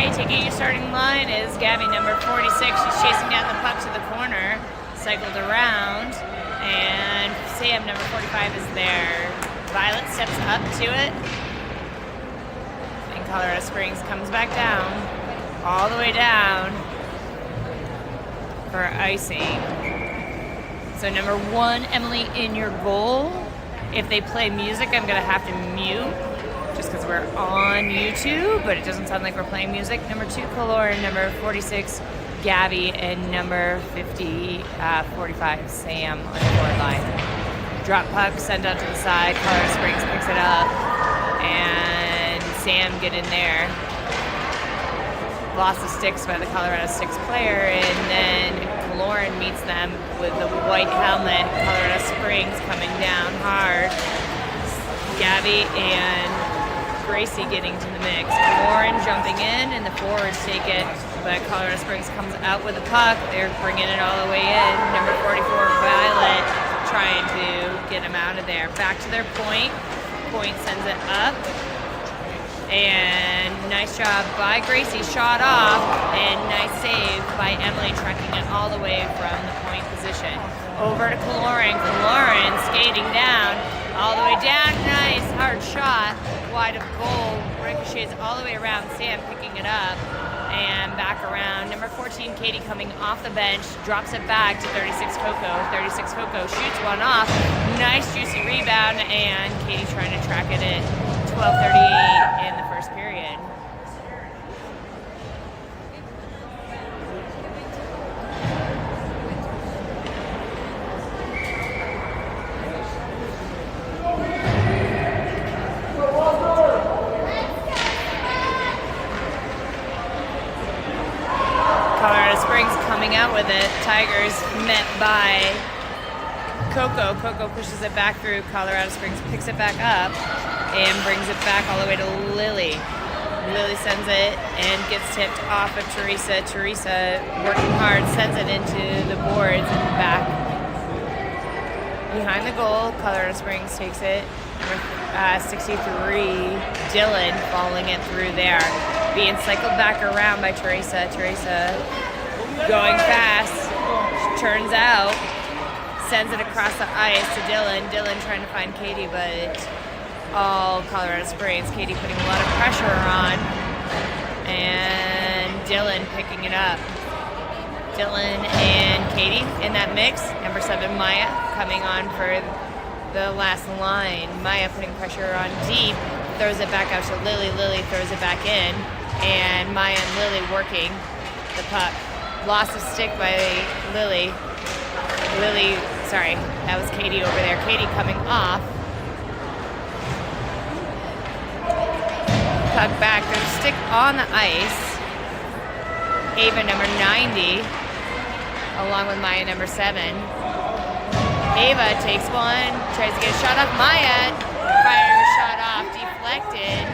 Okay, taking your starting line is Gabby, number 46. She's chasing down the puck to the corner, cycled around, and Sam, number 45, is there. Violet steps up to it, and Colorado Springs comes back down, all the way down for icing. So number 1, Emily, in your goal. If they play music, I'm gonna have to mute, just because we're on YouTube, but it doesn't sound like we're playing music. Number 2, Kaloran, number 46, Gabby, and number 45, Sam on the forward line. Drop puck, send out to the side, Colorado Springs picks it up, and Sam get in there. Loss of sticks by the Colorado Sticks player, and then Kaloran meets them with the white helmet. Colorado Springs coming down hard. Gabby and Gracie getting to the mix. Lauren jumping in, and the forwards take it, but Colorado Springs comes out with the puck. They're bringing it all the way in. Number 44, Violet, trying to get them out of there. Back to their point. Point sends it up, and nice job by Gracie. Shot off, and nice save by Emily, tracking it all the way from the point position. Over to Kaloran. Kaloran skating down, all the way down. Nice hard shot, wide of goal. Ricochets all the way around. Sam picking it up and back around. Number 14, Katie, coming off the bench, drops it back to 36 Coco. 36 Coco shoots one off. Nice juicy rebound, and Katie trying to track it in. 12:38 in the first period. Colorado Springs coming out with it. Tigers met by Coco. Coco pushes it back through. Colorado Springs picks it back up and brings it back all the way to Lily. Lily sends it and gets tipped off of Teresa. Teresa, working hard, sends it into the boards and back behind the goal. Colorado Springs takes it. Number 63, Dylan, following it through there. Being cycled back around by Teresa. Teresa going fast, turns out, sends it across the ice to Dylan. Dylan trying to find Katie, but all Colorado Springs. Katie putting a lot of pressure on, and Dylan picking it up. Dylan and Katie in that mix. Number 7, Maya, coming on for the last line. Maya putting pressure on deep, throws it back out to Lily. Lily throws it back in, and Maya and Lily working the puck. Loss of stick by Lily. Sorry, that was Katie over there. Katie coming off. Puck back, there's a stick on the ice. Ava, number 90, along with Maya, number 7. Ava takes one, tries to get a shot off. Maya firing a shot off, deflected.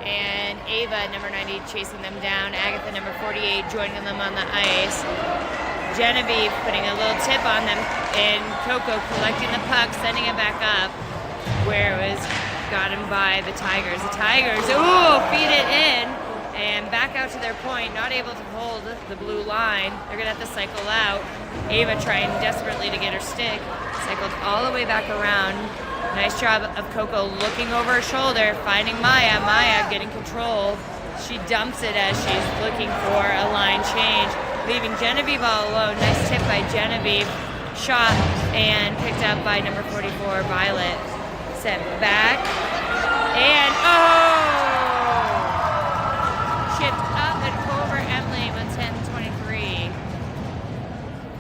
And Ava, number 90, chasing them down. Agatha, number 48, joining them on the ice. Genevieve putting a little tip on them, and Coco collecting the puck, sending it back up where it was gotten by the Tigers. The Tigers, feed it in and back out to their point, not able to hold the blue line. They're gonna have to cycle out. Ava trying desperately to get her stick, cycled all the way back around. Nice job of Coco looking over her shoulder, finding Maya. Maya getting control. She dumps it as she's looking for a line change, leaving Genevieve all alone. Nice tip by Genevieve. Shot and picked up by number 44, Violet. Sent back. And, chipped up and over Emily with 10:23.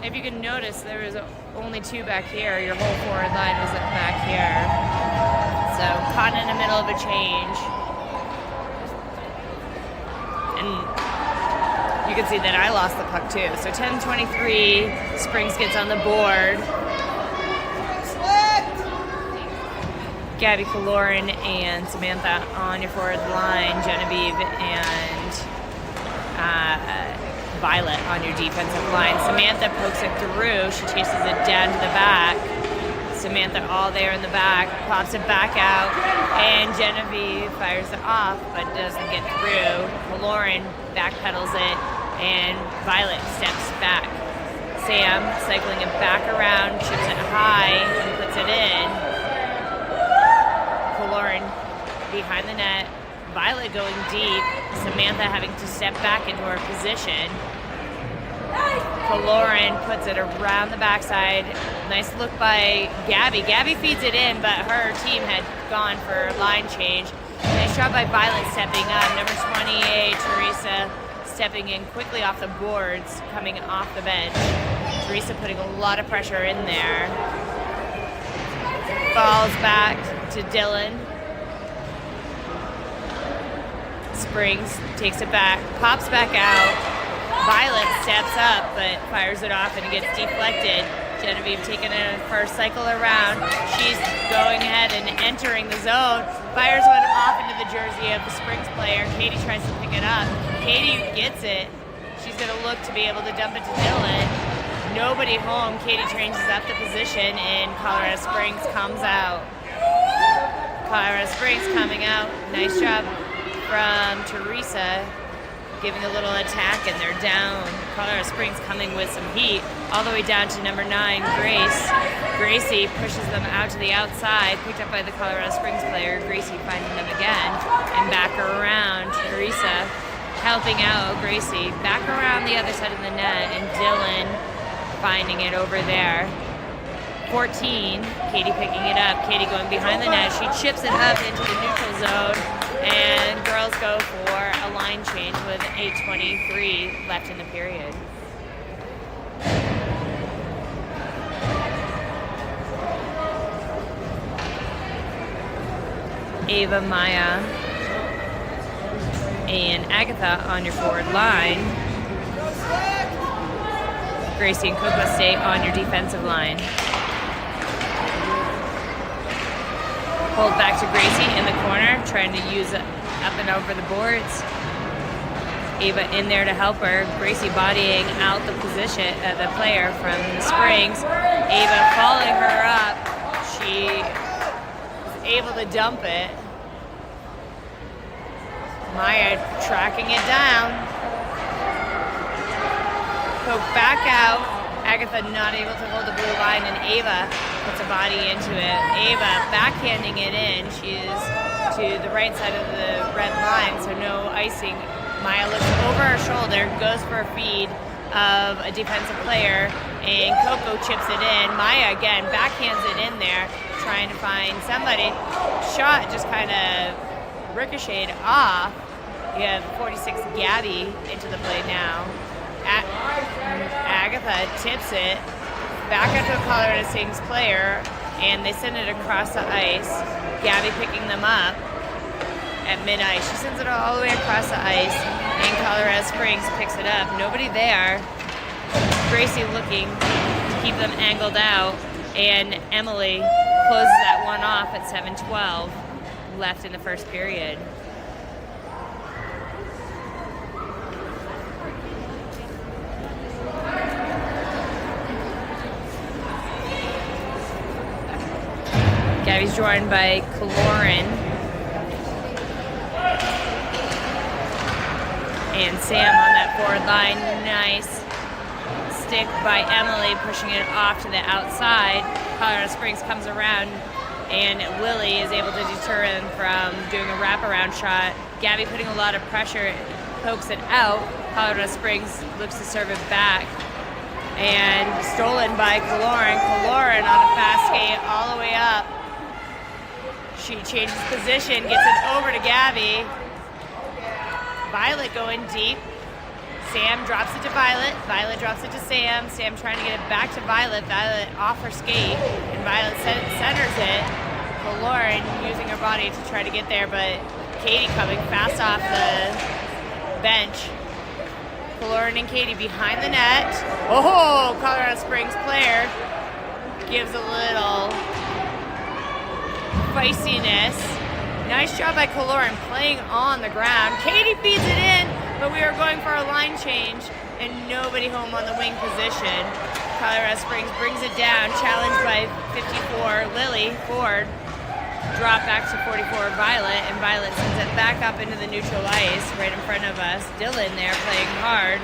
If you can notice, there was only 2 back here. Your whole forward line was back here. So, caught in the middle of a change. And you can see that I lost the puck too. So 10:23, Springs gets on the board. Gabby, Kaloran, and Samantha on your forward line. Genevieve and Violet on your defensive line. Samantha pokes it through. She chases it down to the back. Samantha all there in the back, pops it back out, and Genevieve fires it off, but doesn't get through. Lauren backpedals it, and Violet steps back. Sam cycling it back around, chips it high, and puts it in. Lauren behind the net. Violet going deep. Samantha having to step back into her position. Lauren puts it around the backside. Nice look by Gabby. Gabby feeds it in, but her team had gone for line change. Nice job by Violet stepping up. Number 28, Teresa, stepping in quickly off the boards, coming off the bench. Teresa putting a lot of pressure in there. Falls back to Dylan. Springs, takes it back, pops back out. Violet steps up, but fires it off and it gets deflected. Genevieve taking a first cycle around. She's going ahead and entering the zone. Fires one off into the jersey of the Springs player. Katie tries to pick it up. Katie gets it. She's going to look to be able to dump it to Dylan. Nobody home. Katie changes up the position, and Colorado Springs comes out. Colorado Springs coming out. Nice job from Teresa, giving a little attack, and they're down. Colorado Springs coming with some heat, all the way down to number 9, Grace. Gracie pushes them out to the outside, picked up by the Colorado Springs player. Gracie finding them again, and back around. Teresa helping out Gracie. Back around the other side of the net, and Dylan finding it over there. 14, Katie picking it up. Katie going behind the net. She chips it up into the neutral zone, and girls go for a line change with 8:23 left in the period. Ava, Maya, and Agatha on your forward line. Gracie and Coco stay on your defensive line. Hold back to Gracie in the corner, trying to use it up and over the boards. Ava in there to help her. Gracie bodying out the position, the player from the Springs. Ava following her up. She was able to dump it. Maya tracking it down. Poke back out. Agatha not able to hold the blue line, and Ava puts a body into it. Ava backhanding it in. She is to the right side of the red line, so no icing. Maya looks over her shoulder, goes for a feed of a defensive player, and Coco chips it in. Maya again backhands it in there, trying to find somebody. Shot just kind of ricocheted off. You have 46 Gabby into the play now. Agatha tips it back up to a Colorado Springs player, and they send it across the ice. Gabby picking them up at mid-ice. She sends it all the way across the ice, and Colorado Springs picks it up. Nobody there. Gracie looking to keep them angled out, and Emily closes that one off at 7:12 left in the first period. Gabby's joined by Lauren and Sam on that forward line. Nice stick by Emily, pushing it off to the outside. Colorado Springs comes around, and Willie is able to deter him from doing a wraparound shot. Gabby putting a lot of pressure, pokes it out. Colorado Springs looks to serve it back, and stolen by Lauren. Lauren on a fast skate all the way up. She changes position, gets it over to Gabby. Violet going deep. Sam drops it to Violet. Violet drops it to Sam. Sam trying to get it back to Violet. Violet off her skate, and Violet centers it. Lauren using her body to try to get there, but Katie coming fast off the bench. Lauren and Katie behind the net. Oh, Colorado Springs player gives a little feistiness. Nice job by Lauren playing on the ground. Katie feeds it in, but we are going for a line change, and nobody home on the wing position. Colorado Springs brings it down, challenged by 54 Lily Ford. Drop back to 44 Violet, and Violet sends it back up into the neutral ice right in front of us. Dylan there playing hard,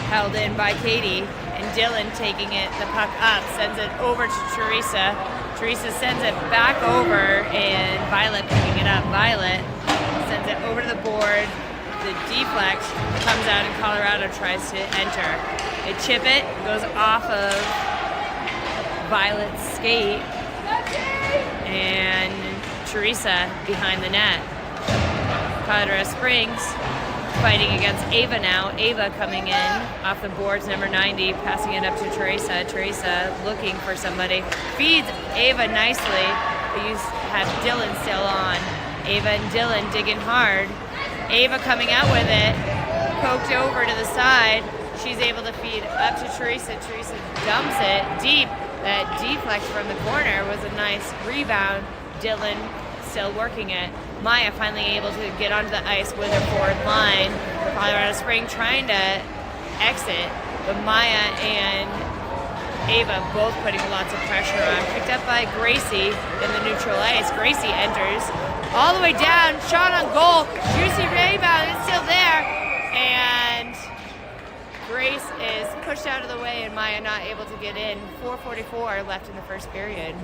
held in by Katie, and Dylan taking it, the puck up, sends it over to Teresa. Teresa sends it back over, and Violet picking it up. Violet sends it over to the board. The deflect comes out, and Colorado tries to enter. They chip it, goes off of Violet's skate, and Teresa behind the net. Colorado Springs fighting against Ava now. Ava coming in off the boards, number 90, passing it up to Teresa. Teresa looking for somebody. Feeds Ava nicely, but you have Dylan still on. Ava and Dylan digging hard. Ava coming out with it, poked over to the side. She's able to feed up to Teresa. Teresa dumps it deep. That deflect from the corner was a nice rebound. Dylan still working it. Maya finally able to get onto the ice with her forward line. Colorado Springs trying to exit, but Maya and Ava both putting lots of pressure on. Picked up by Gracie in the neutral ice. Gracie enters all the way down, shot on goal, juicy rebound, it's still there, and Grace is pushed out of the way and Maya not able to get in. 4:44 left in the first period.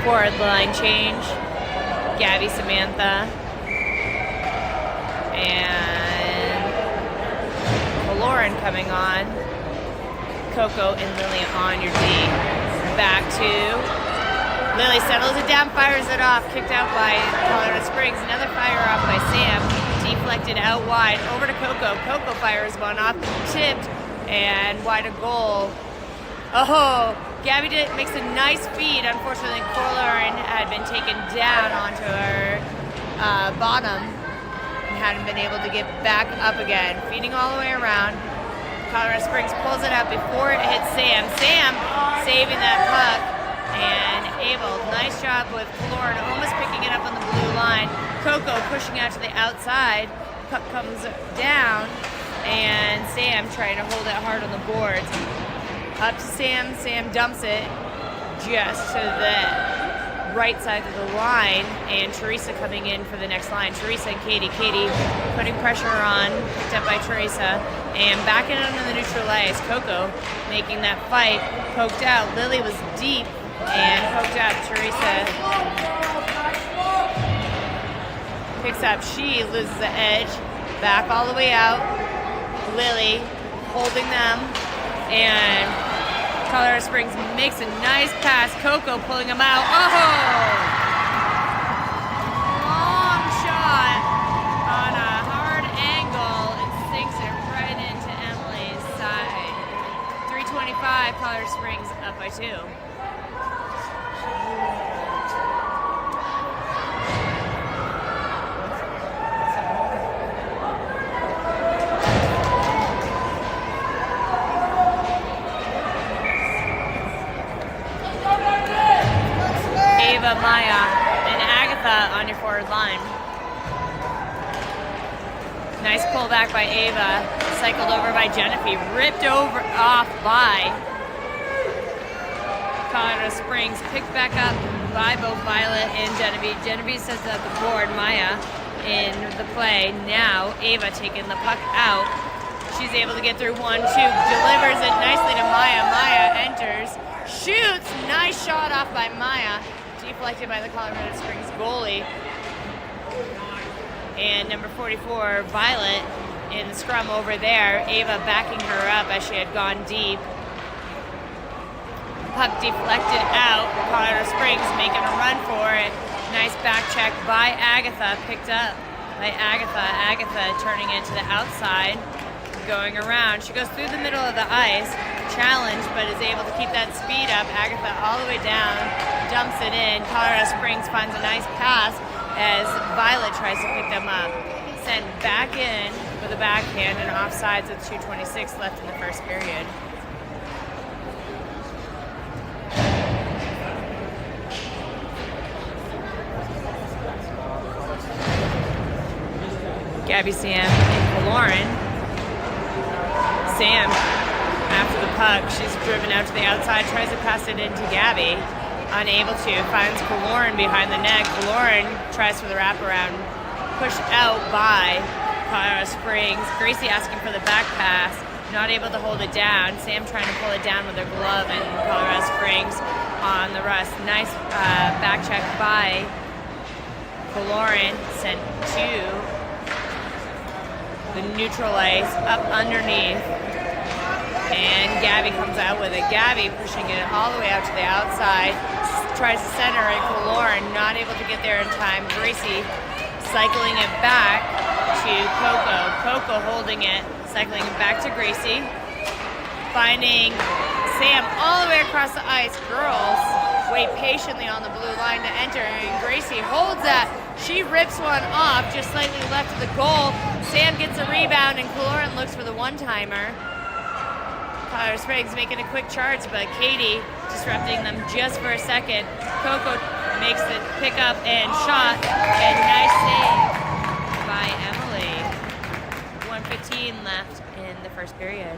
Forward line change. Gabby, Samantha, and Lauren coming on. Coco and Lily on your D. Back to Lily, settles it down, fires it off. Kicked out by Colorado Springs. Another fire off by Sam. Deflected out wide. Over to Coco. Coco fires one off. Tipped and wide of goal. Oh, Gabby makes a nice feed. Unfortunately, Lauren had been taken down onto her bottom and hadn't been able to get back up again. Feeding all the way around. Colorado Springs pulls it out before it hits Sam. Sam saving that puck and able. Nice job with Lauren almost picking it up on the blue line. Coco pushing out to the outside. Puck comes down and Sam trying to hold it hard on the boards. Up to Sam. Sam dumps it just to the right side of the line, and Teresa coming in for the next line. Teresa and Katie. Katie putting pressure on, picked up by Teresa, and back in under the neutral ice. Coco making that fight, poked out. Lily was deep and poked out. Teresa picks up. She loses the edge, back all the way out. Lily holding them, and Colorado Springs makes a nice pass. Coco pulling them out. Oh! Long shot on a hard angle and sinks it right into Emily's side. 3:25, Colorado Springs up by 2. Maya and Agatha on your forward line. Nice pullback by Ava, cycled over by Genevieve, ripped off by Colorado Springs, picked back up by both Violet and Genevieve. Genevieve sets up the board. Maya in the play. Now Ava taking the puck out. She's able to get through 1-2, delivers it nicely to Maya. Maya enters, shoots, nice shot off by Maya. Deflected by the Colorado Springs goalie. And number 44, Violet, in the scrum over there. Ava backing her up as she had gone deep. Puck deflected out. Colorado Springs making a run for it. Nice back check by Agatha, picked up by Agatha. Agatha turning it to the outside, going around. She goes through the middle of the ice, challenged, but is able to keep that speed up. Agatha all the way down, dumps it in. Colorado Springs finds a nice pass as Violet tries to pick them up. Sent back in with a backhand and offsides with 2:26 left in the first period. Gabby, Sam, and Lauren. Sam, after the puck, she's driven out to the outside, tries to pass it into Gabby. Unable to, finds Lauren behind the net. Lauren tries for the wraparound, pushed out by Colorado Springs. Gracie asking for the back pass, not able to hold it down. Sam trying to pull it down with her glove, and Colorado Springs on the rust. Nice back check by Lauren, sent to the neutral ice, up underneath. And Gabby comes out with it. Gabby pushing it all the way out to the outside. Tries to center it. Lauren not able to get there in time. Gracie cycling it back to Coco. Coco holding it, cycling it back to Gracie. Finding Sam all the way across the ice. Girls wait patiently on the blue line to enter. And Gracie holds that. She rips one off just slightly left of the goal. Sam gets a rebound and Lauren looks for the one-timer. Colorado Springs making a quick charge, but Katie disrupting them just for a second. Coco makes the pickup and shot, and nice save by Emily. 1:15 left in the first period.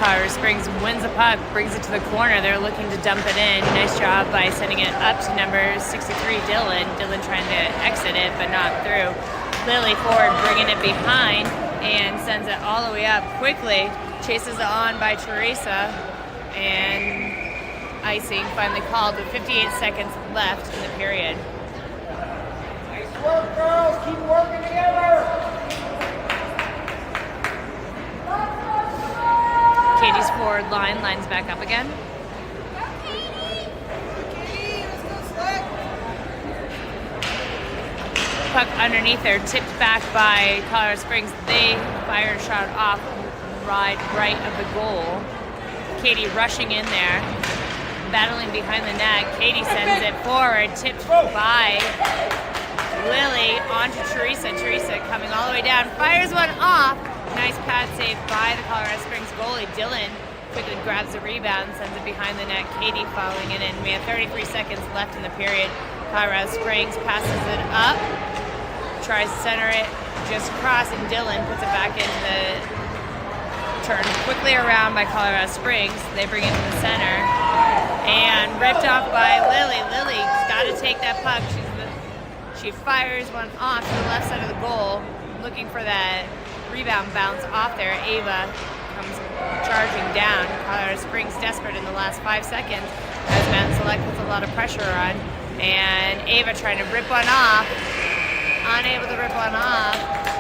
Colorado Springs wins the puck, brings it to the corner. They're looking to dump it in. Nice job by sending it up to number 63, Dylan. Dylan trying to exit it, but not through. Lily forward, bringing it behind, and sends it all the way up quickly. Chases it on by Teresa, and icing finally called with 58 seconds left in the period. Nice work, girls. Keep working together. Katie's forward line lines back up again. Puck underneath there, tipped back by Colorado Springs. They fire a shot off right of the goal. Katie rushing in there, battling behind the net. Katie sends it forward, tipped by Lily onto Teresa. Teresa coming all the way down, fires one off. Nice pad save by the Colorado Springs goalie. Dylan quickly grabs the rebound, sends it behind the net. Katie following it in. We have 33 seconds left in the period. Colorado Springs passes it up, tries to center it just across, and Dylan puts it back into the turn quickly around by Colorado Springs. They bring it to the center and ripped off by Lily. Lily's got to take that puck. She fires one off to the left side of the goal, looking for that rebound bounce off there. Ava comes charging down. Colorado Springs desperate in the last 5 seconds as Mountain Select puts a lot of pressure on. And Ava trying to rip one off, unable to rip one off,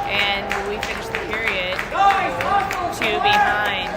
and we finish the period 2 behind.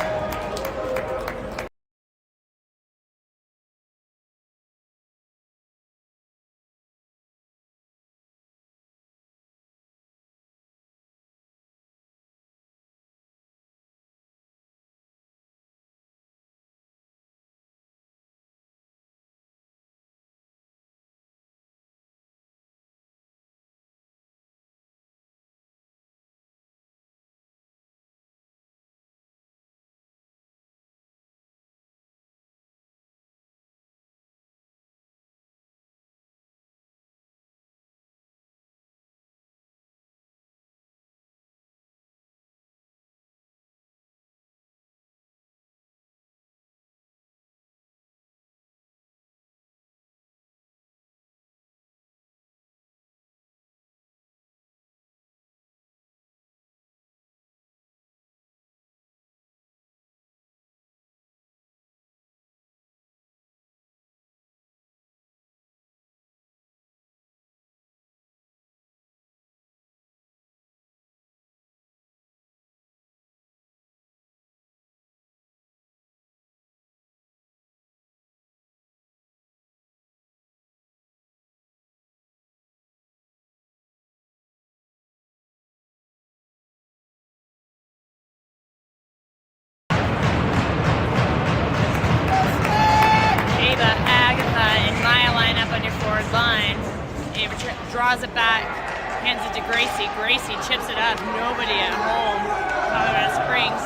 Draws it back, hands it to Gracie. Gracie chips it up. Nobody at home. Colorado Springs.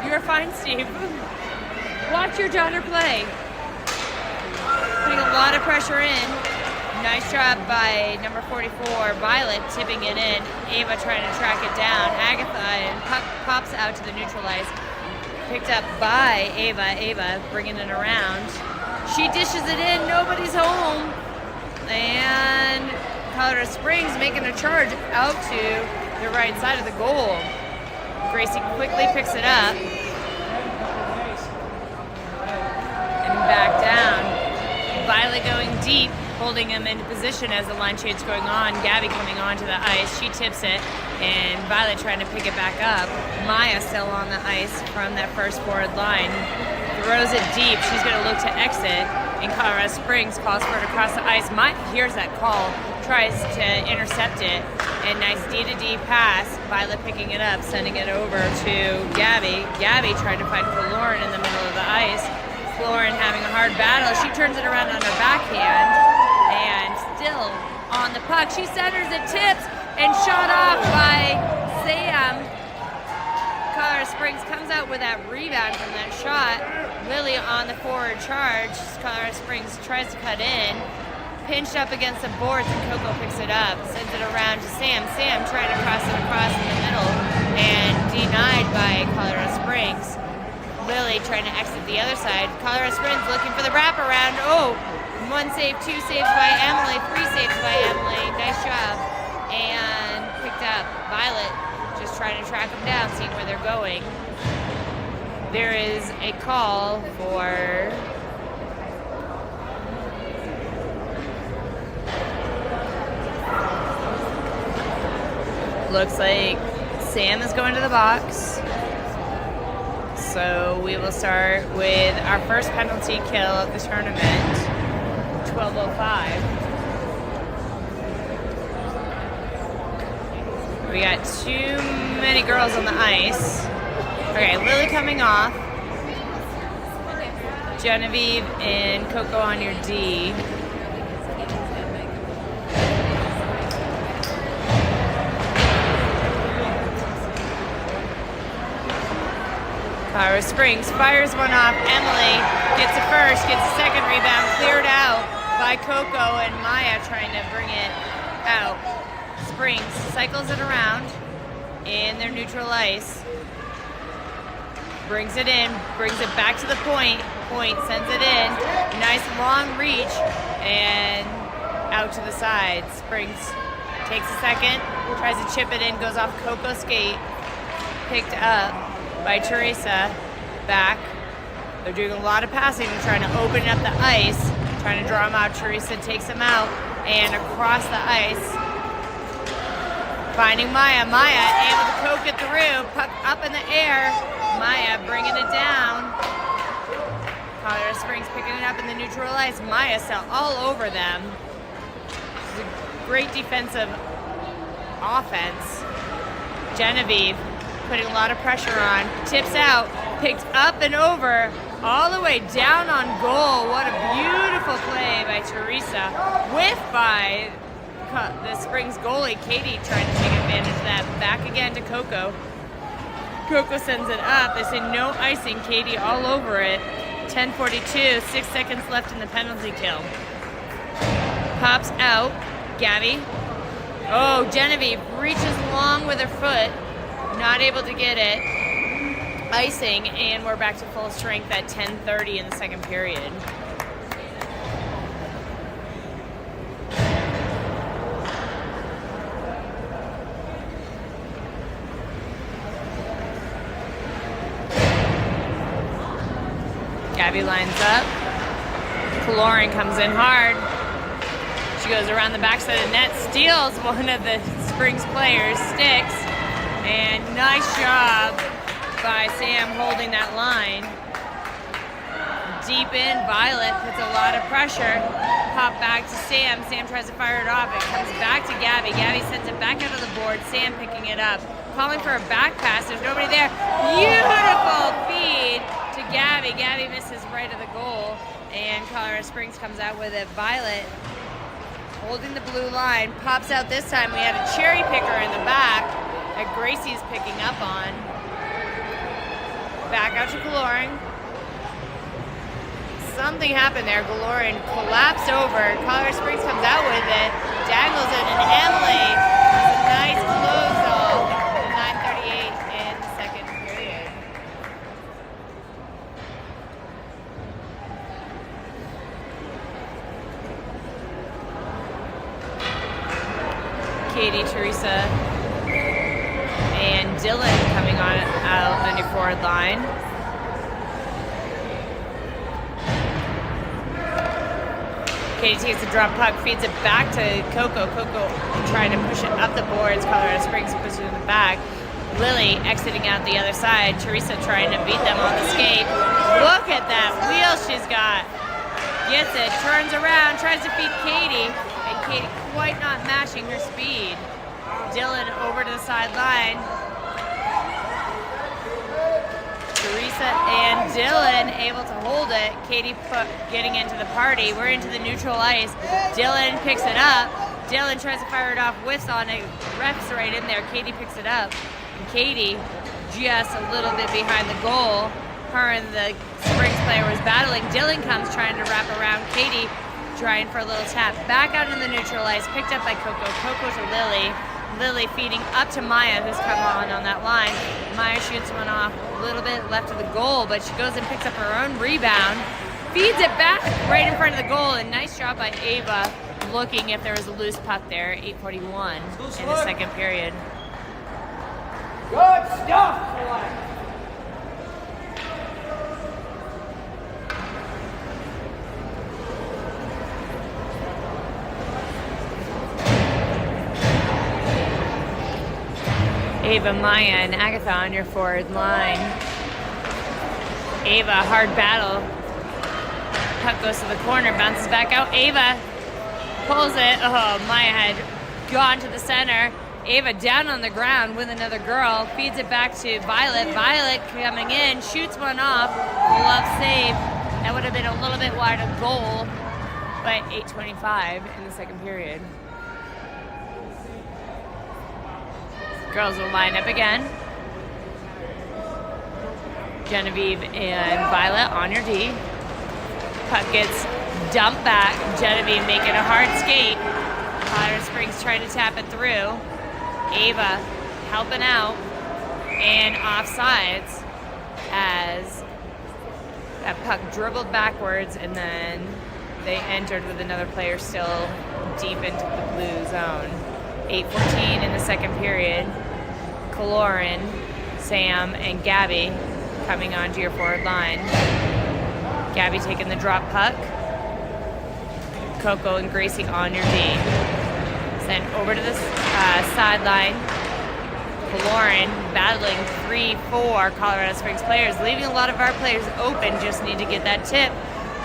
You're fine, Steve. Watch your daughter play. Putting a lot of pressure in. Nice job by number 44, Violet, tipping it in. Ava trying to track it down. Agatha and puck pops out to the neutral ice. Picked up by Ava. Ava bringing it around. She dishes it in. Nobody's home. And Colorado Springs making a charge out to the right side of the goal. Gracie quickly picks it up. And back down. Violet going deep, holding him into position as the line change going on. Gabby coming onto the ice. She tips it, and Violet trying to pick it back up. Maya still on the ice from that first forward line. Throws it deep. She's going to look to exit, and Colorado Springs calls for it across the ice. Maya hears that call, tries to intercept it, and nice D-to-D pass. Violet picking it up, sending it over to Gabby. Gabby trying to find Lauren in the middle of the ice. Lauren having a hard battle. She turns it around on her backhand and still on the puck. She centers it, tips, and shot off by Sam. Colorado Springs comes out with that rebound from that shot. Lily on the forward charge. Colorado Springs tries to cut in. Pinched up against the boards, and Coco picks it up. Sends it around to Sam. Sam trying to cross it across in the middle and denied by Colorado Springs. Lily trying to exit the other side. Colorado Springs looking for the wraparound. Oh, 1 save, 2 saves by Emily, 3 saves by Emily. Nice job. And picked up. Violet just trying to track them down, seeing where they're going. There is a call for looks like Sam is going to the box. So we will start with our first penalty kill of the tournament, 12:05. We got too many girls on the ice. Okay, Lily coming off. Genevieve and Coco on your D. Colorado Springs fires one off. Emily gets it first, gets a second rebound, cleared out by Coco and Maya trying to bring it out. Springs cycles it around in their neutral ice. Brings it in, brings it back to the point. Point sends it in. Nice long reach and out to the side. Springs takes a second, tries to chip it in, goes off Coco's skate. Picked up by Teresa. Back. They're doing a lot of passing, trying to open up the ice, trying to draw him out. Teresa takes him out and across the ice. Finding Maya. Maya able to poke it through. Puck up in the air. Maya bringing it down. Colorado Springs picking it up in the neutral ice. Maya still all over them. This is a great defensive offense. Genevieve putting a lot of pressure on. Tips out. Picked up and over. All the way down on goal. What a beautiful play by Teresa. Whiffed by the Springs goalie, Katie, trying to take advantage of that. Back again to Coco. Coco sends it up. They say no icing. Katie all over it. 10:42, 6 seconds left in the penalty kill. Pops out. Gabby. Oh, Genevieve reaches long with her foot. Not able to get it. Icing, and we're back to full strength at 10:30 in the second period. Gabby lines up. Lauren comes in hard. She goes around the backside of the net, steals one of the Springs players' sticks, and nice job by Sam holding that line. Deep in, Violet puts a lot of pressure. Pop back to Sam. Sam tries to fire it off. It comes back to Gabby. Gabby sends it back out of the board. Sam picking it up. Calling for a back pass. There's nobody there. Beautiful feed to Gabby. Gabby misses right of the goal. And Colorado Springs comes out with it. Violet holding the blue line. Pops out this time. We had a cherry picker in the back that Gracie's picking up on. back out to Kaloran. Something happened there. Kaloran collapsed over. Colorado Springs comes out with it. Dangles it, and Emily has a nice close off. 9:38 in the second period. Katie, Teresa, and Dylan coming out on your forward line. Katie takes the drop puck, feeds it back to Coco. Coco trying to push it up the boards. Colorado Springs pushes it in the back. Lily exiting out the other side. Teresa trying to beat them on the skate. Look at that wheel she's got. Gets it, turns around, tries to feed Katie, and Katie quite not matching her speed. Dylan over to the sideline. Teresa and Dylan able to hold it. Katie getting into the party. We're into the neutral ice. Dylan picks it up. Dylan tries to fire it off, whiffs on it. Ref's right in there. Katie picks it up. And Katie just a little bit behind the goal. Her and the Springs player was battling. Dylan comes trying to wrap around Katie, trying for a little tap. Back out in the neutral ice. Picked up by Coco. Coco to Lily. Lily feeding up to Maya, who's come on that line. Maya shoots one off a little bit left of the goal, but she goes and picks up her own rebound, feeds it back right in front of the goal, and nice job by Ava looking if there was a loose puck there. 8:41 in the second period. Good stuff, Select. Ava, Maya, and Agatha on your forward line. Ava, hard battle. Puck goes to the corner, bounces back out. Ava pulls it. Oh, Maya had gone to the center. Ava down on the ground with another girl. Feeds it back to Violet. Violet coming in, shoots one off. Glove save. That would have been a little bit wide of goal, but 8:25 in the second period. Girls will line up again. Genevieve and Violet on your D. Puck gets dumped back. Genevieve making a hard skate. Colorado Springs trying to tap it through. Ava helping out. And offsides as that puck dribbled backwards, and then they entered with another player still deep into the blue zone. 8:14 in the second period. Kaloran, Sam, and Gabby coming onto your forward line. Gabby taking the drop puck. Coco and Gracie on your D. Sent over to the sideline. Kaloran battling 3-4 Colorado Springs players, leaving a lot of our players open. Just need to get that tip.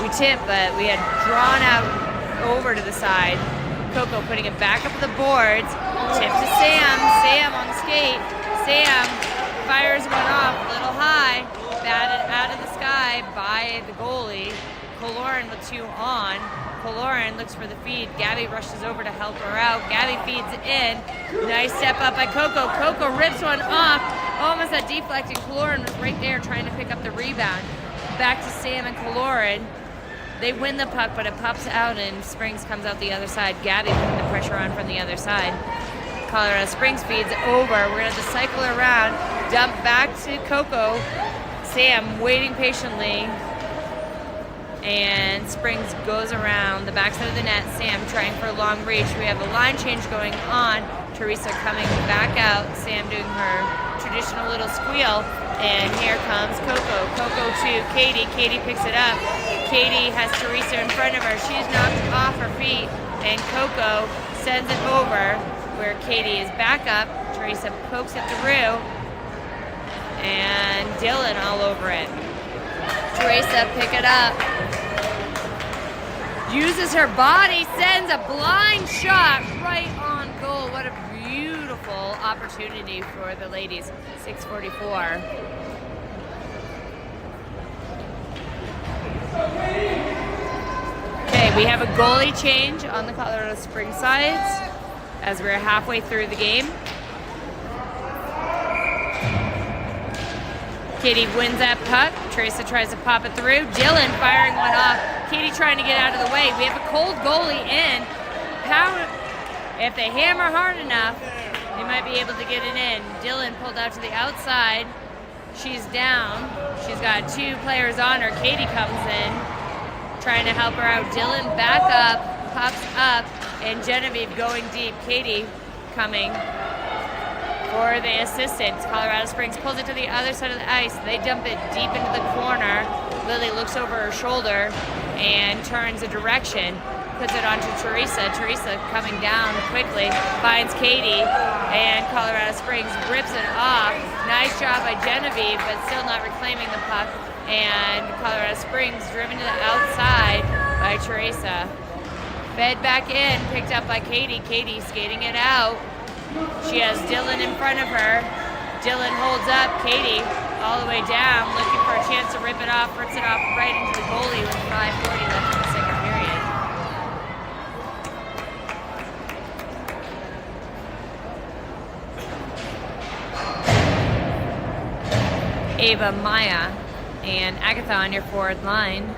We tip, but we had drawn out over to the side. Coco putting it back up the boards. Tip to Sam. Sam on the skate. Sam fires one off a little high. Batted out of the sky by the goalie. Kaloran with two on. Kaloran looks for the feed. Gabby rushes over to help her out. Gabby feeds in. Nice step up by Coco. Coco rips one off. Almost a deflecting. Kaloran was right there trying to pick up the rebound. Back to Sam and Kaloran. They win the puck, but it pops out and Springs comes out the other side. Gabby putting the pressure on from the other side. Colorado Springs feeds over. We're going to have to cycle around. Dump back to Coco. Sam waiting patiently. And Springs goes around the backside of the net. Sam trying for a long reach. We have a line change going on. Teresa coming back out. Sam doing her traditional little squeal. And here comes Coco. Coco to Katie. Katie picks it up. Katie has Teresa in front of her. She's knocked off her feet. And Coco sends it over where Katie is back up. Teresa pokes it through. And Dylan all over it. Teresa pick it up. Uses her body, sends a blind shot right on goal. What a beautiful opportunity for the ladies. 6:44. Okay, we have a goalie change on the Colorado Springs sides as we're halfway through the game. Katie wins that puck. Teresa tries to pop it through. Dylan firing one off. Katie trying to get out of the way. We have a cold goalie in. Power. If they hammer hard enough, they might be able to get it in. Dylan pulled out to the outside. She's down. She's got 2 players on her. Katie comes in, trying to help her out. Dylan back up, pops up, and Genevieve going deep. Katie coming for the assistance. Colorado Springs pulls it to the other side of the ice. They dump it deep into the corner. Lily looks over her shoulder and turns a direction. Puts it onto Teresa. Teresa coming down quickly, finds Katie, and Colorado Springs rips it off. Nice job by Genevieve, but still not reclaiming the puck. And Colorado Springs driven to the outside by Teresa. Fed back in, picked up by Katie. Katie skating it out. She has Dylan in front of her. Dylan holds up Katie all the way down, looking for a chance to rip it off, rips it off right into the goalie with 5:40 left in the second period. Ava, Maya, and Agatha on your forward line.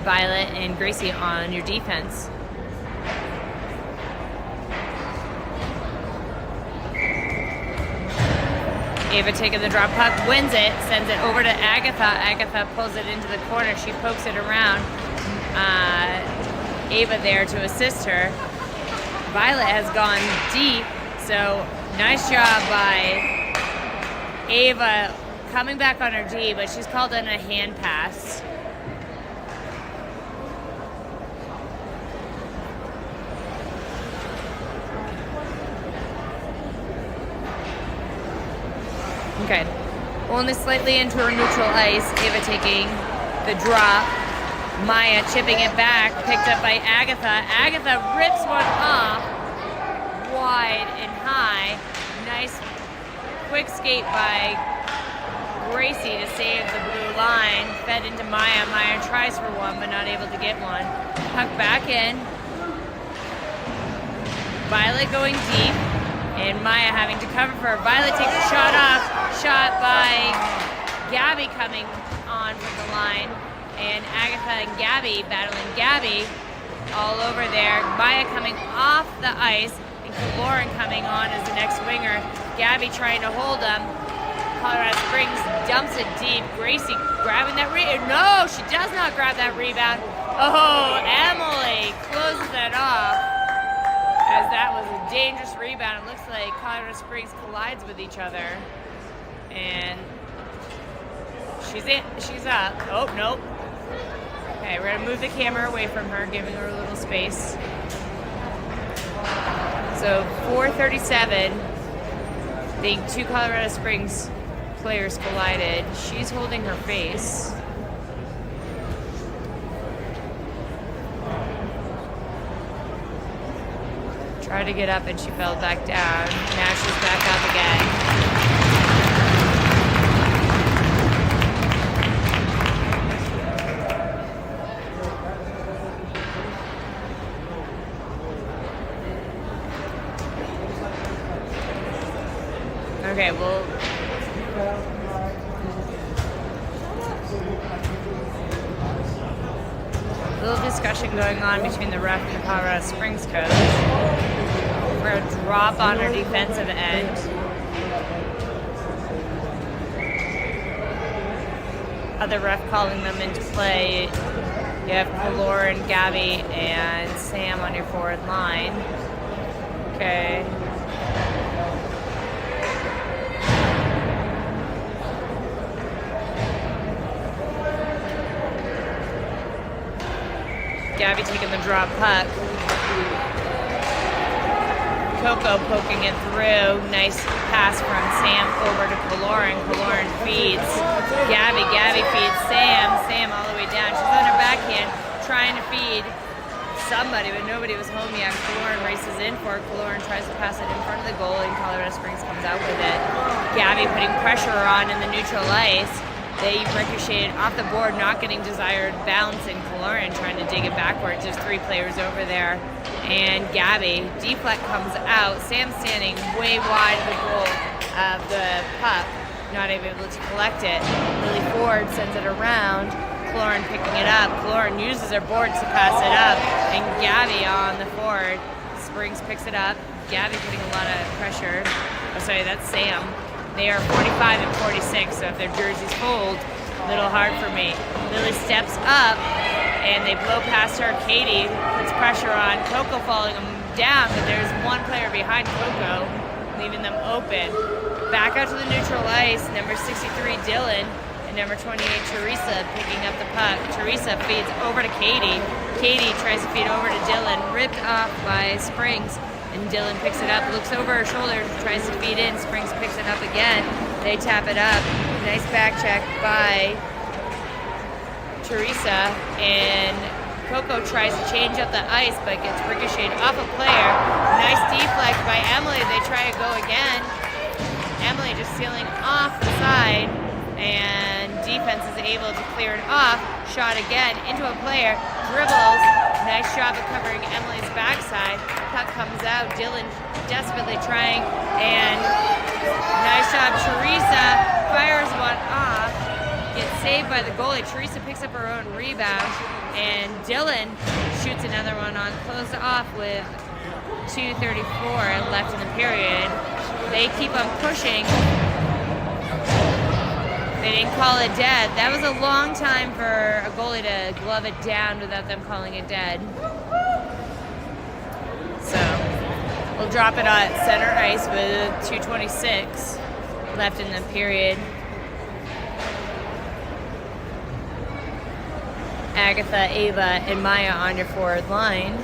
Violet and Gracie on your defense. Ava taking the drop puck, wins it, sends it over to Agatha. Agatha pulls it into the corner. She pokes it around. Ava there to assist her. Violet has gone deep, so nice job by Ava coming back on her D, but she's called in a hand pass. Okay, only slightly into her neutral ice. Ava taking the drop. Maya chipping it back, picked up by Agatha. Agatha rips one off, wide and high. Nice quick skate by Gracie to save the blue line. Fed into Maya. Maya tries for one, but not able to get one. Puck back in. Violet going deep, and Maya having to cover for her. Violet takes a shot off. Shot by Gabby coming on from the line. And Agatha and Gabby battling Gabby all over there. Maya coming off the ice, and Lauren coming on as the next winger. Gabby trying to hold them. Colorado Springs dumps it deep. Gracie grabbing that rebound. No, she does not grab that rebound. Oh, Emily closes that off, as that was a dangerous rebound. It looks like Colorado Springs collides with each other. And she's in. She's up. Oh, nope. Okay, we're going to move the camera away from her, giving her a little space. So 4:37, the 2 Colorado Springs players collided. She's holding her face. Tried to get up and she fell back down. Now she's back up again. Okay, well, a little discussion going on between the ref and the Colorado Springs coach for a drop on our defensive end. Other ref calling them into play. You have Lauren, Gabby, and Sam on your forward line. Okay. Gabby taking the drop puck. Coco poking it through. Nice pass from Sam over to Kaloran. Kaloran feeds Gabby. Gabby feeds Sam. Sam all the way down. She's on her backhand trying to feed somebody, but nobody was home yet. Kaloran races in for it. Kaloran tries to pass it in front of the goal, and Colorado Springs comes out with it. Gabby putting pressure on in the neutral ice. They ricocheted off the board, not getting desired bounce, and Kaloran trying to dig it backwards. There's 3 players over there. And Gabby, deflect comes out. Sam standing way wide of the goal of the puck. not able to collect it. Lily Ford sends it around. Cloran picking it up. Cloran uses her boards to pass it up, and Gabby on the Ford. Springs picks it up. Gabby putting a lot of pressure. Oh, sorry, that's Sam. They are 45 and 46, so if their jerseys fold, a little hard for me. Lily steps up, and they blow past her. Katie puts pressure on. Coco falling them down, but there's one player behind Coco, leaving them open. Back out to the neutral ice, number 63, Dylan, and number 28, Teresa, picking up the puck. Teresa feeds over to Katie. Katie tries to feed over to Dylan, ripped off by Springs, and Dylan picks it up, looks over her shoulder, tries to feed in. Springs picks it up again. They tap it up. Nice back check by Teresa, and Coco tries to change up the ice, but gets ricocheted off a player. Nice deflect by Emily. They try to go again. Emily just sealing off the side, and defense is able to clear it off. Shot again into a player, dribbles. Nice job of covering Emily's backside. Puck comes out. Dylan desperately trying, and nice job. Teresa fires one off. Gets saved by the goalie. Teresa picks up her own rebound, and Dylan shoots another one on, closed off with 2:34 left in the period. They keep on pushing. They didn't call it dead. That was a long time for a goalie to glove it down without them calling it dead. So we'll drop it at center ice with 2:26 left in the period. Agatha, Ava, and Maya on your forward line.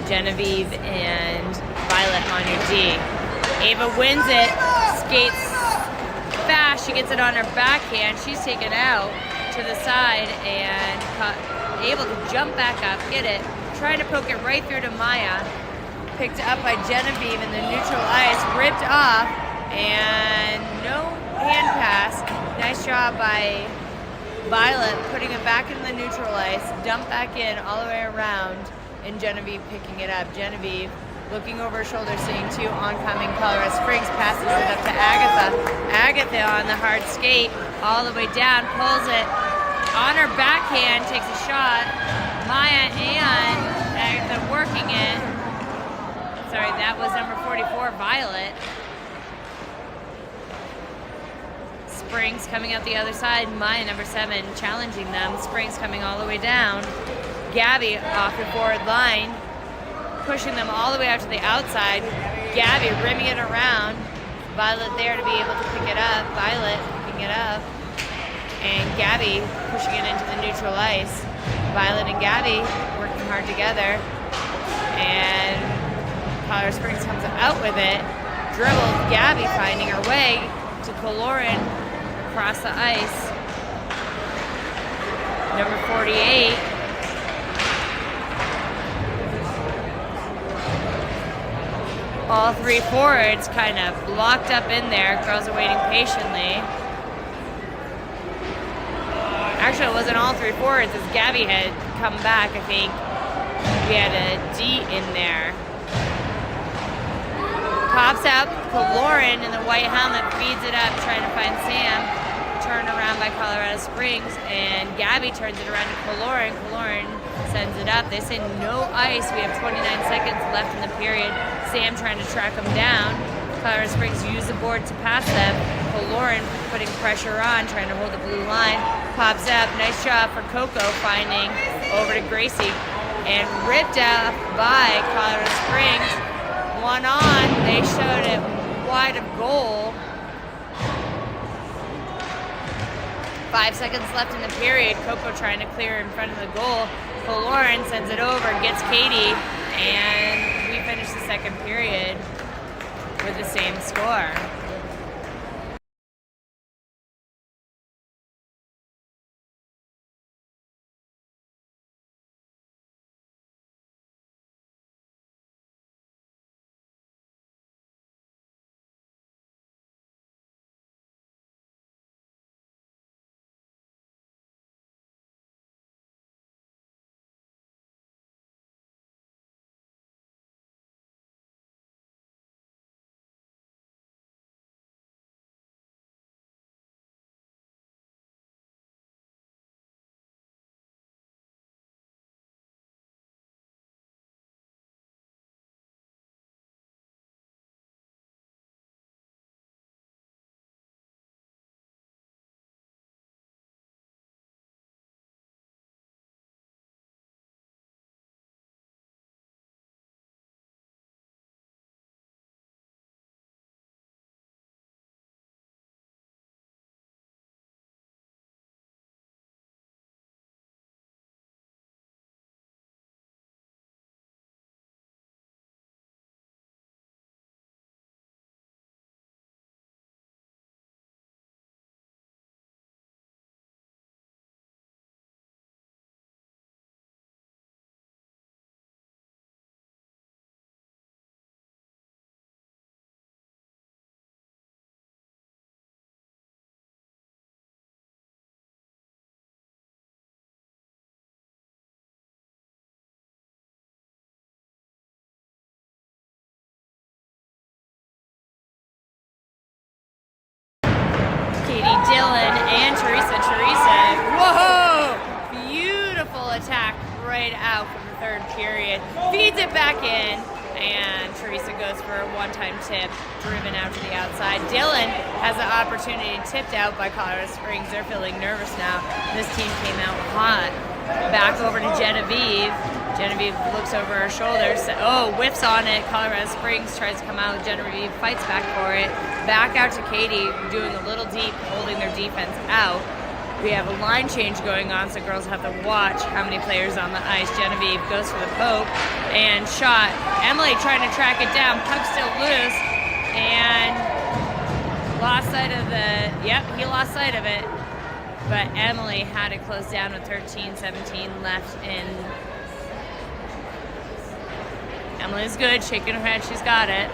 Genevieve and Violet on your D. Ava wins it, skates fast. She gets it on her backhand. She's taken out to the side and able to jump back up, get it, try to poke it right through to Maya. Picked up by Genevieve in the neutral ice, ripped off, and no hand pass. Nice job by Violet putting it back in the neutral ice, dumped back in all the way around, and Genevieve picking it up. Genevieve looking over her shoulder, seeing two oncoming Colorado Springs, passes it up to Agatha. Agatha on the hard skate, all the way down, pulls it on her backhand, takes a shot. Maya and Agatha working it. Sorry, that was number 44, Violet. Springs coming out the other side. Maya, number 7, challenging them. Springs coming all the way down. Gabby off the forward line, pushing them all the way out to the outside. Gabby rimming it around. Violet there to be able to pick it up. Violet picking it up. And Gabby pushing it into the neutral ice. Violet and Gabby working hard together. And Colorado Springs comes out with it. Dribbled. Gabby finding her way to Coloran across the ice. Number 48. All three forwards kind of blocked up in there. Girls are waiting patiently. Actually, it wasn't all three forwards, as Gabby had come back. I think we had a D in there. Pops out, Coloran in the white helmet feeds it up, trying to find Sam. Turned around by Colorado Springs, and Gabby turns it around to Coloran. Coloran sends it up. They say no ice. We have 29 seconds left in the period. Sam trying to track them down. Colorado Springs use the board to pass them. Coloran putting pressure on, trying to hold the blue line. Pops up. Nice job for Coco, finding over to Gracie. And ripped out by Colorado Springs. One on. They showed it wide of goal. 5 seconds left in the period. Coco trying to clear in front of the goal. Coloran sends it over, gets Katie, and we finish the second period with the same score. period. Feeds it back in, and Teresa goes for a one-time tip, driven out to the outside. Dylan has the opportunity, tipped out by Colorado Springs. They're feeling nervous now. This team came out hot. Back over to Genevieve. Genevieve looks over her shoulder. Whiffs on it. Colorado Springs tries to come out. Genevieve fights back for it. Back out to Katie, doing a little deep, holding their defense out. We have a line change going on, so girls have to watch how many players on the ice. Genevieve goes for the poke and shot. Emily trying to track it down. Puck still loose and lost sight of he lost sight of it. But Emily had it closed down with 13-17 left in. Emily's good, shaking her head, she's got it.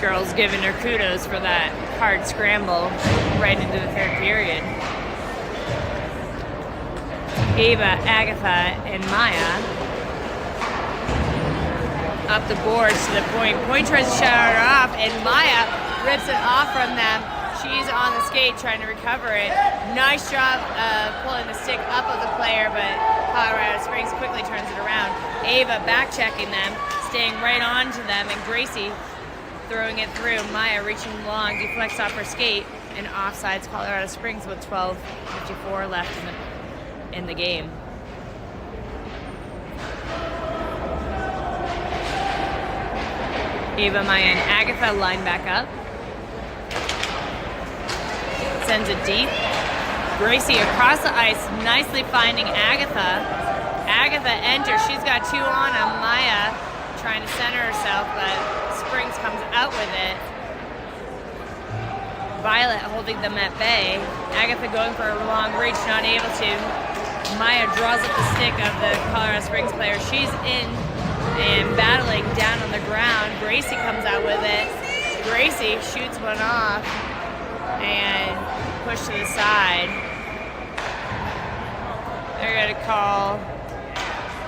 Girls giving her kudos for that hard scramble right into the third period. Ava, Agatha, and Maya up the boards to the point. Point tries to shut her off, and Maya rips it off from them. She's on the skate trying to recover it. Nice job of pulling the stick up of the player, but Colorado Springs quickly turns it around. Ava back checking them, staying right on to them, and Gracie throwing it through. Maya reaching long, deflects off her skate, and offsides Colorado Springs with 12:54 left in the game. Ava, Maya, and Agatha line back up. Sends it deep. Gracie across the ice, nicely finding Agatha. Agatha enters. She's got two on Maya, trying to center herself, but Springs comes out with it. Violet holding them at bay. Agatha going for a long reach, not able to. Maya draws up the stick of the Colorado Springs player. She's in and battling down on the ground. Gracie comes out with it. Gracie shoots one off and pushed to the side. They're going to call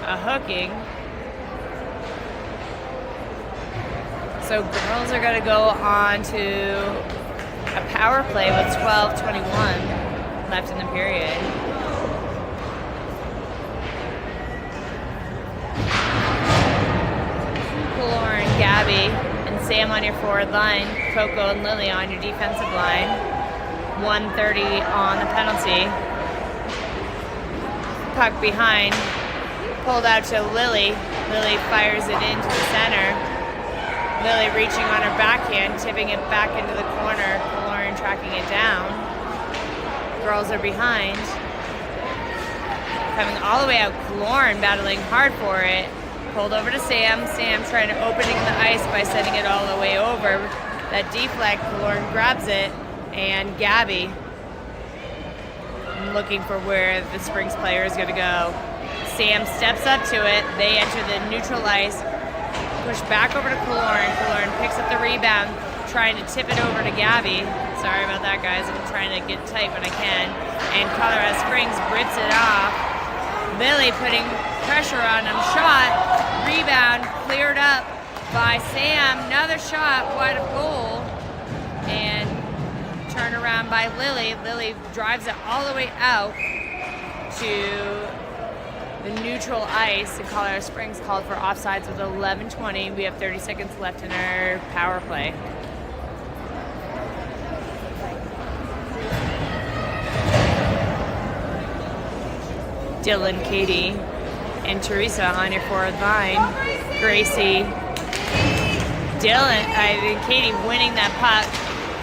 a hooking. So girls are going to go on to a power play with 12:21 left in the period. Lauren, Gabby, and Sam on your forward line. Coco and Lily on your defensive line. 1:30 on the penalty. Puck behind. Pulled out to Lily. Lily fires it into the center. Lily reaching on her backhand, tipping it back into the corner. Lauren tracking it down. Girls are behind. Coming all the way out. Lauren battling hard for it. Pulled over to Sam. Sam trying to opening the ice by sending it all the way over. That deflect, Lauren grabs it, and Gabby looking for where the Springs player is going to go. Sam steps up to it. They enter the neutral ice. Push back over to Lauren. Lauren picks up the rebound, trying to tip it over to Gabby. Sorry about that, guys. I'm trying to get tight when I can. And Colorado Springs rips it off. Lily putting pressure on him. Shot, rebound, cleared up by Sam. Another shot, wide of goal. And turned around by Lily. Lily drives it all the way out to the neutral ice. And Colorado Springs called for offsides with 11:20. We have 30 seconds left in our power play. Dylan, Katie, and Teresa on your forward line. Gracie, Katie winning that puck,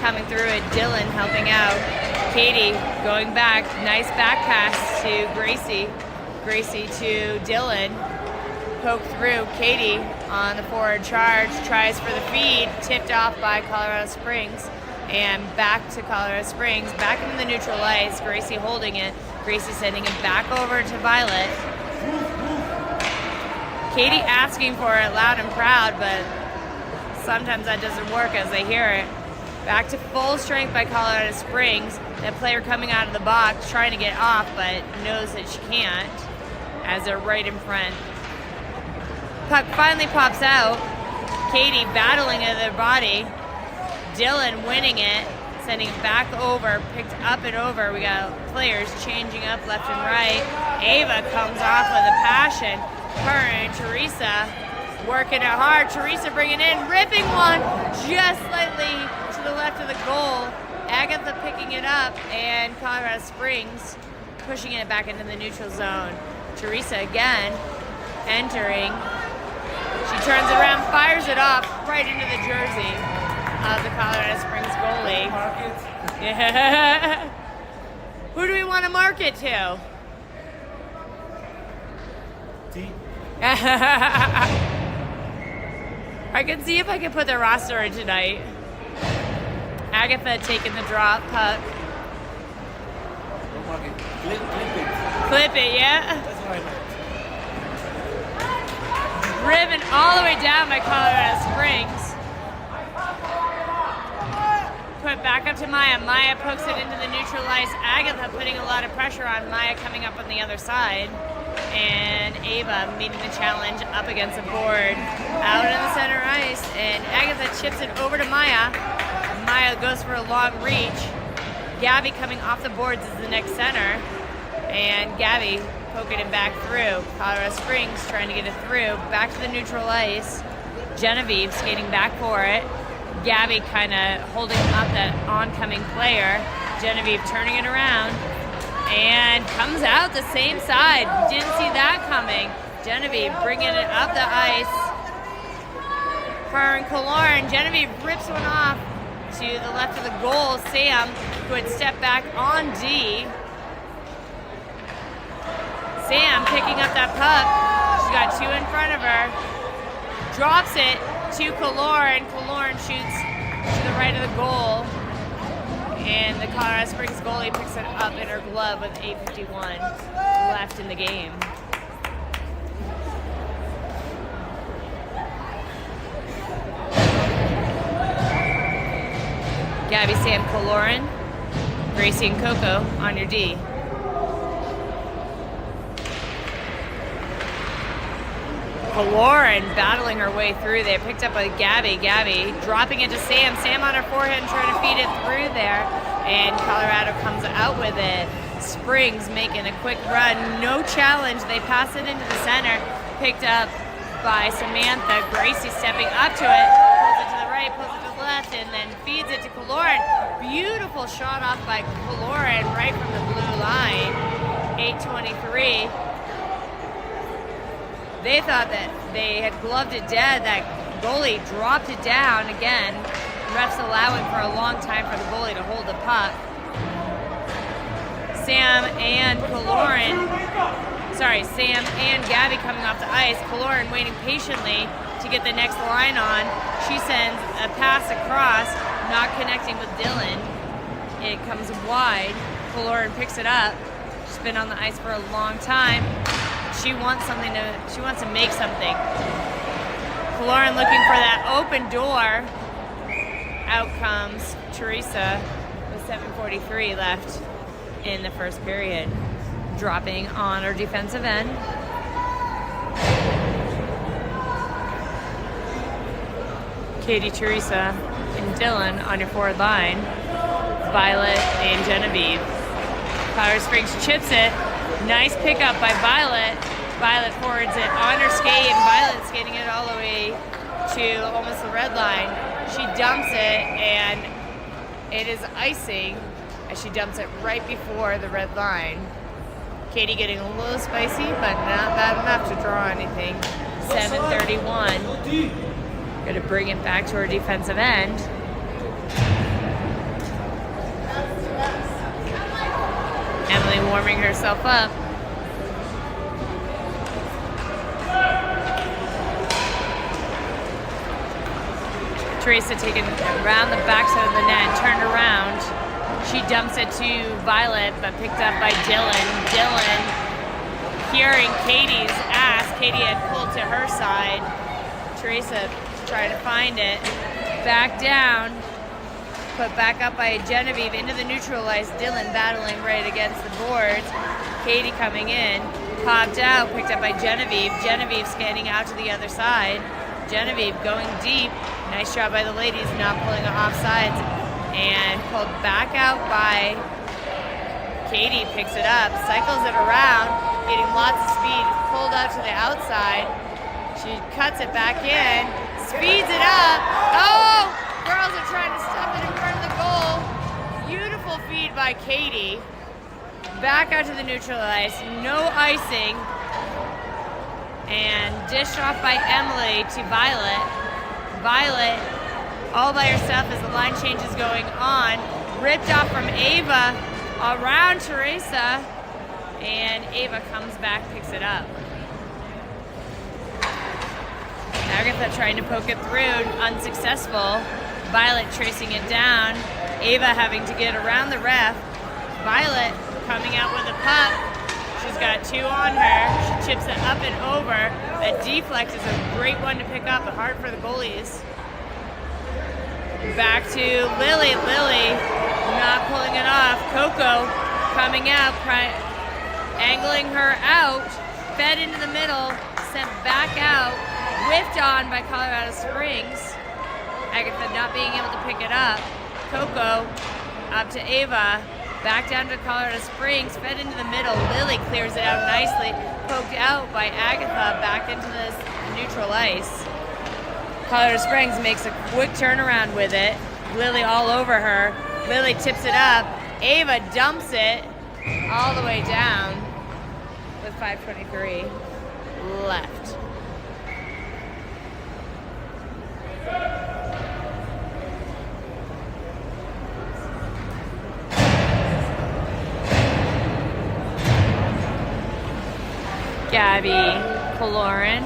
coming through it. Dylan helping out. Katie going back, nice back pass to Gracie. Gracie to Dylan, poke through. Katie on the forward charge, tries for the feed, tipped off by Colorado Springs, and back to Colorado Springs, back into the neutral ice. Gracie holding it. Gracie sending it back over to Violet. Katie asking for it loud and proud, but sometimes that doesn't work as they hear it. Back to full strength by Colorado Springs. That player coming out of the box, trying to get off, but knows that she can't, as they're right in front. Puck finally pops out. Katie battling at their body. Dylan winning it. sending it back over, picked up and over. We got players changing up left and right. Ava comes off with a passion. Her and Teresa working it hard. Teresa bringing in, ripping one just slightly to the left of the goal. Agatha picking it up, and Colorado Springs pushing it back into the neutral zone. Teresa again entering. She turns around, fires it off right into the jersey of the Colorado Springs goalie. Yeah. Who do we want to mark it to? D. I can see if I can put the roster in tonight. Agatha taking the drop puck. Don't mark it. Clip it. Clip it, yeah? That's what I meant. Driven all the way down by Colorado Springs. Put back up to Maya. Maya pokes it into the neutral ice. Agatha putting a lot of pressure on Maya coming up on the other side. And Ava meeting the challenge up against the board. Out in the center ice. And Agatha chips it over to Maya. Maya goes for a long reach. Gabby coming off the boards is the next center. And Gabby poking it back through. Colorado Springs trying to get it through. Back to the neutral ice. Genevieve skating back for it. Gabby kind of holding up that oncoming player. Genevieve turning it around. And comes out the same side. Didn't see that coming. Genevieve bringing it up the ice. Her and Kaloran. Genevieve rips one off to the left of the goal. Sam, who had stepped back on D. Sam picking up that puck. She's got two in front of her. Drops it to Kaloran. Kaloran shoots to the right of the goal. And the Colorado Springs goalie picks it up in her glove with 8:51 left in the game. Gabby, Sam, Kaloran, Gracie, and Coco on your D. Kaloran battling her way through there. Picked up by Gabby. Gabby dropping it to Sam. Sam on her forehead and trying to feed it through there. And Colorado comes out with it. Springs making a quick run. No challenge. They pass it into the center. Picked up by Samantha. Gracie stepping up to it. Pulls it to the right, pulls it to the left, and then feeds it to Kaloran. Beautiful shot off by Kaloran right from the blue line. 8:23. They thought that they had gloved it dead. That goalie dropped it down again. Refs allowing for a long time for the goalie to hold the puck. Sam and Gabby coming off the ice. Kaloran waiting patiently to get the next line on. She sends a pass across, not connecting with Dylan. It comes wide. Kaloran picks it up. She's been on the ice for a long time. She wants to make something. Kaloran looking for that open door. Out comes Teresa with 7:43 left in the first period. Dropping on her defensive end. Katie, Teresa, and Dylan on your forward line. Violet and Genevieve. Colorado Springs chips it. Nice pickup by Violet. Violet forwards it on her skate, and Violet skating it all the way to almost the red line. She dumps it, and it is icing as she dumps it right before the red line. Katie getting a little spicy, but not bad enough to draw anything. 7:31. Going to bring it back to her defensive end. Emily warming herself up. Teresa taking around the backside of the net, turned around. She dumps it to Violet, but picked up by Dylan. Dylan hearing Katie's ass. Katie had pulled to her side. Teresa trying to find it. Back down. Put back up by Genevieve into the neutralized. Dylan battling right against the boards. Katie coming in. Popped out, picked up by Genevieve. Genevieve scanning out to the other side. Genevieve going deep. Nice job by the ladies, not pulling it off sides. and pulled back out by Katie. Picks it up, cycles it around, getting lots of speed, pulled out to the outside. She cuts it back in, speeds it up. Oh, girls are trying to stop it in front of the goal. Beautiful feed by Katie. Back out to the neutral ice, no icing. And dished off by Emily to Violet. Violet all by herself as the line change is going on. Ripped off from Ava around Teresa. And Ava comes back, picks it up. Agatha trying to poke it through, unsuccessful. Violet tracing it down. Ava having to get around the ref. Violet coming out with a puck. She's got 2 on her. She chips it up and over. That deflect is a great one to pick up, but hard for the goalies. Back to Lily. Lily not pulling it off. Coco coming out, angling her out. Fed into the middle, sent back out. Whiffed on by Colorado Springs. Agatha not being able to pick it up. Coco up to Ava. Back down to Colorado Springs, fed into the middle. Lily clears it out nicely. Poked out by Agatha back into this neutral ice. Colorado Springs makes a quick turnaround with it. Lily all over her. Lily tips it up. Ava dumps it all the way down with 5:23 left. Gabby Koloran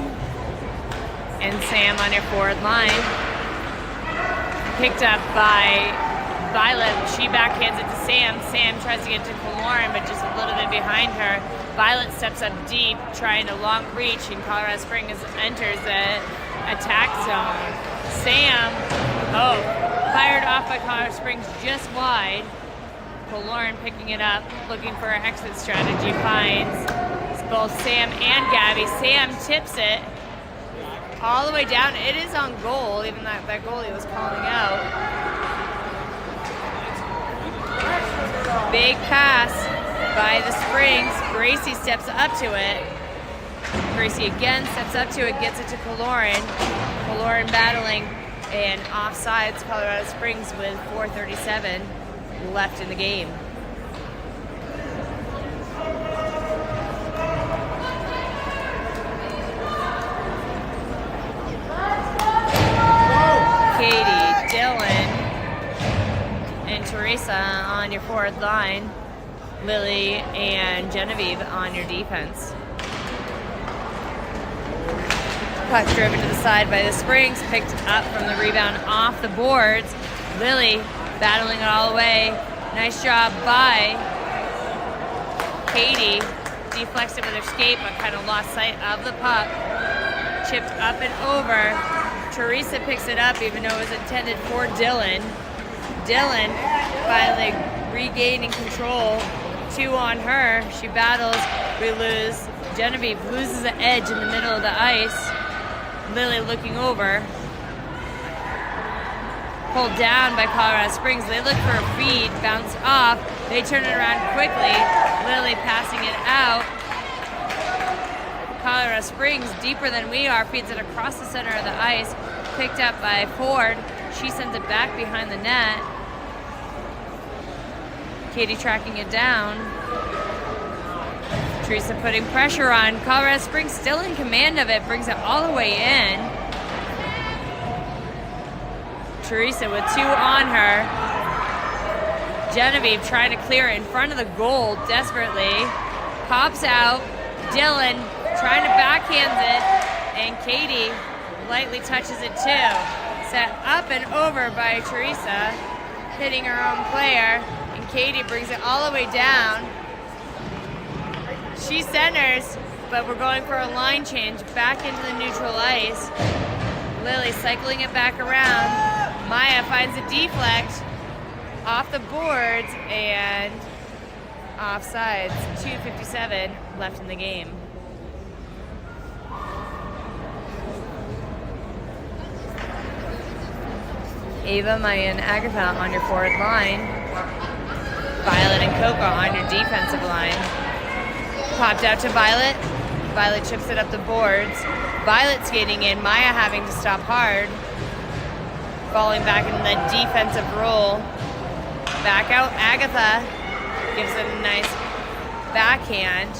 and Sam on your forward line. Picked up by Violet. She backhands it to Sam. Sam tries to get to Koloran, but just a little bit behind her. Violet steps up deep, trying to long reach, and Colorado Springs enters the attack zone. Sam, fired off by Colorado Springs just wide. Koloran picking it up, looking for an exit strategy, finds both Sam and Gabby. Sam tips it all the way down. It is on goal, even that goalie was calling out. Big pass by the Springs. Gracie steps up to it. Gracie again steps up to it, gets it to Koloran. Koloran battling, and offsides Colorado Springs with 4:37 left in the game. Katie, Dylan, and Teresa on your forward line. Lily and Genevieve on your defense. Puck driven to the side by the Springs, picked up from the rebound off the boards. Lily battling it all the way. Nice job by Katie. Deflects it with her skate, but kind of lost sight of the puck. Chipped up and over. Teresa picks it up, even though it was intended for Dylan. Dylan finally regaining control. 2 on her. She battles. We lose. Genevieve loses the edge in the middle of the ice. Lily looking over. Pulled down by Colorado Springs. They look for a feed. Bounce off. They turn it around quickly. Lily passing it out. Colorado Springs, deeper than we are, feeds it across the center of the ice. Picked up by Ford. She sends it back behind the net. Katie tracking it down. Teresa putting pressure on. Colorado Springs still in command of it. Brings it all the way in. Teresa with 2 on her. Genevieve trying to clear it in front of the goal desperately. Pops out. Dylan trying to backhand it, and Katie lightly touches it too. Set up and over by Teresa, hitting her own player, and Katie brings it all the way down. She centers, but we're going for a line change back into the neutral ice. Lily cycling it back around. Maya finds a deflect off the boards and offsides. 2:57 left in the game. Ava, Maya, and Agatha on your forward line. Violet and Coco on your defensive line. Popped out to Violet. Violet chips it up the boards. Violet skating in. Maya having to stop hard. Falling back in the defensive role. Back out Agatha. Gives it a nice backhand.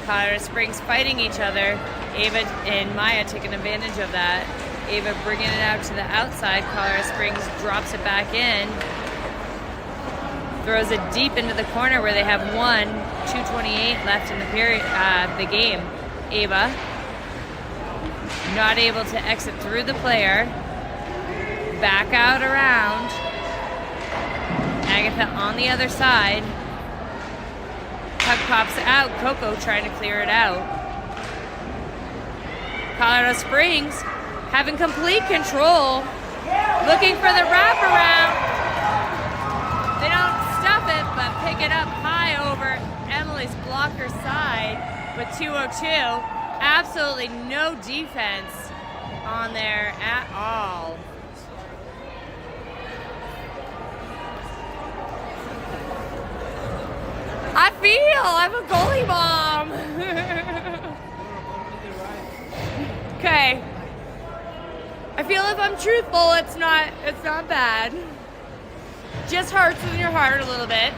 Colorado Springs fighting each other. Ava and Maya taking advantage of that. Ava bringing it out to the outside. Colorado Springs drops it back in. Throws it deep into the corner where they have 2:28 left in the period, the game. Ava not able to exit through the player. Back out around. Agatha on the other side. Puck pops out. Coco trying to clear it out. Colorado Springs having complete control. Looking for the wraparound. They don't stuff it, but pick it up high over Emily's blocker side with 2:02. Absolutely no defense on there at all. I feel I'm a goalie mom. Okay. I feel if I'm truthful, it's not bad. Just hurts in your heart a little bit.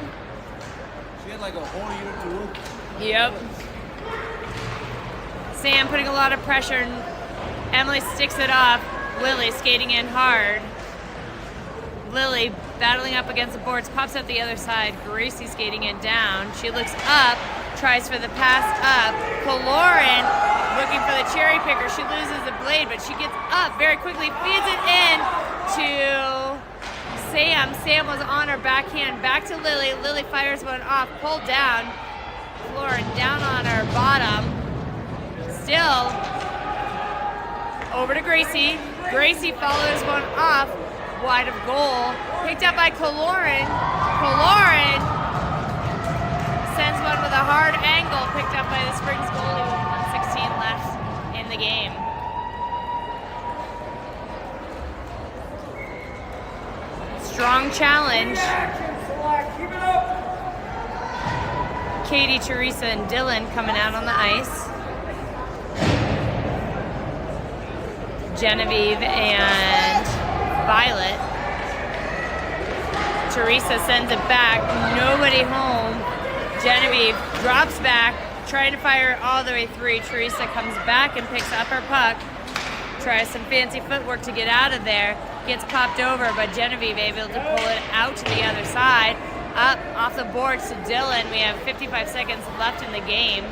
She had like a whole year to work. Yep. Sam putting a lot of pressure, and Emily sticks it off. Lily skating in hard. Lily battling up against the boards, pops up the other side. Gracie skating it down. She looks up, tries for the pass up. Kaloran looking for the cherry picker. She loses the blade, but she gets up very quickly, feeds it in to Sam. Sam was on her backhand, back to Lily. Lily fires one off, pulled down. Kaloran down on her bottom. Still over to Gracie. Gracie follows one off. Wide of goal. Picked up by Kaloran. Kaloran sends one with a hard angle. Picked up by the Springs goalie with 1:16 left in the game. Strong challenge. Keep it up. Katie, Teresa, and Dylan coming out on the ice. Genevieve and Violet. Teresa sends it back. Nobody home. Genevieve drops back, trying to fire all the way through. Teresa comes back and picks up her puck. Tries some fancy footwork to get out of there. Gets popped over, but Genevieve able to pull it out to the other side. Up off the boards to Dylan. We have 55 seconds left in the game.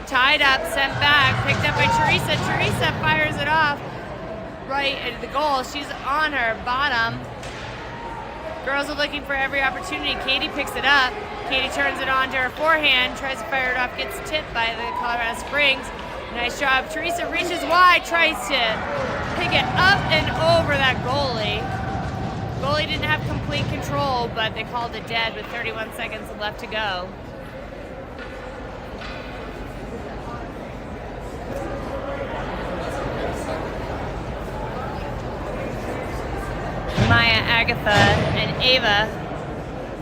Tied up, sent back, picked up by Teresa. Teresa fires it off right at the goal. She's on her bottom. Girls are looking for every opportunity. Katie picks it up. Katie turns it on to her forehand, tries to fire it off, gets tipped by the Colorado Springs. Nice job. Teresa reaches wide, tries to pick it up and over that goalie. Goalie didn't have complete control, but they called it dead with 31 seconds left to go. Maya, Agatha, and Ava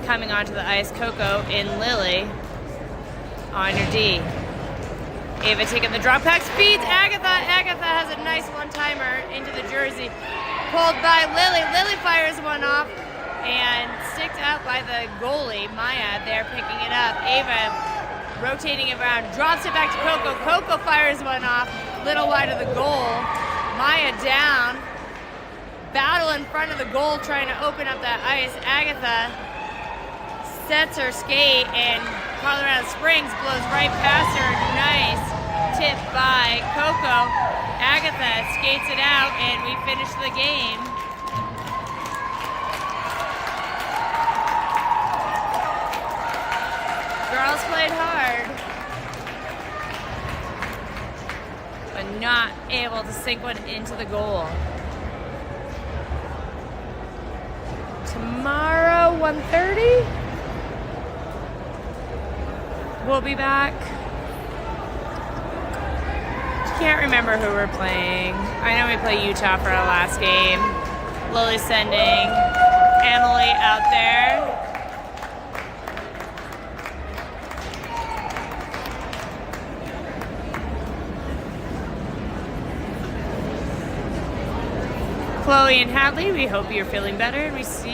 coming onto the ice. Coco and Lily on your D. Ava taking the drop pack, feeds Agatha. Agatha has a nice one-timer into the jersey. Pulled by Lily. Lily fires one off and sticked out by the goalie. Maya there picking it up. Ava rotating it around, drops it back to Coco. Coco fires one off, little wide of the goal. Maya down. Battle in front of the goal, trying to open up that ice. Agatha sets her skate, and Colorado Springs blows right past her. Nice tip by Coco. Agatha skates it out, and we finish the game. Girls played hard, but not able to sink one into the goal. Tomorrow, 1:30. We'll be back. Can't remember who we're playing. I know we play Utah for our last game. Lily's sending Emily out there. Chloe and Hadley, we hope you're feeling better and we see you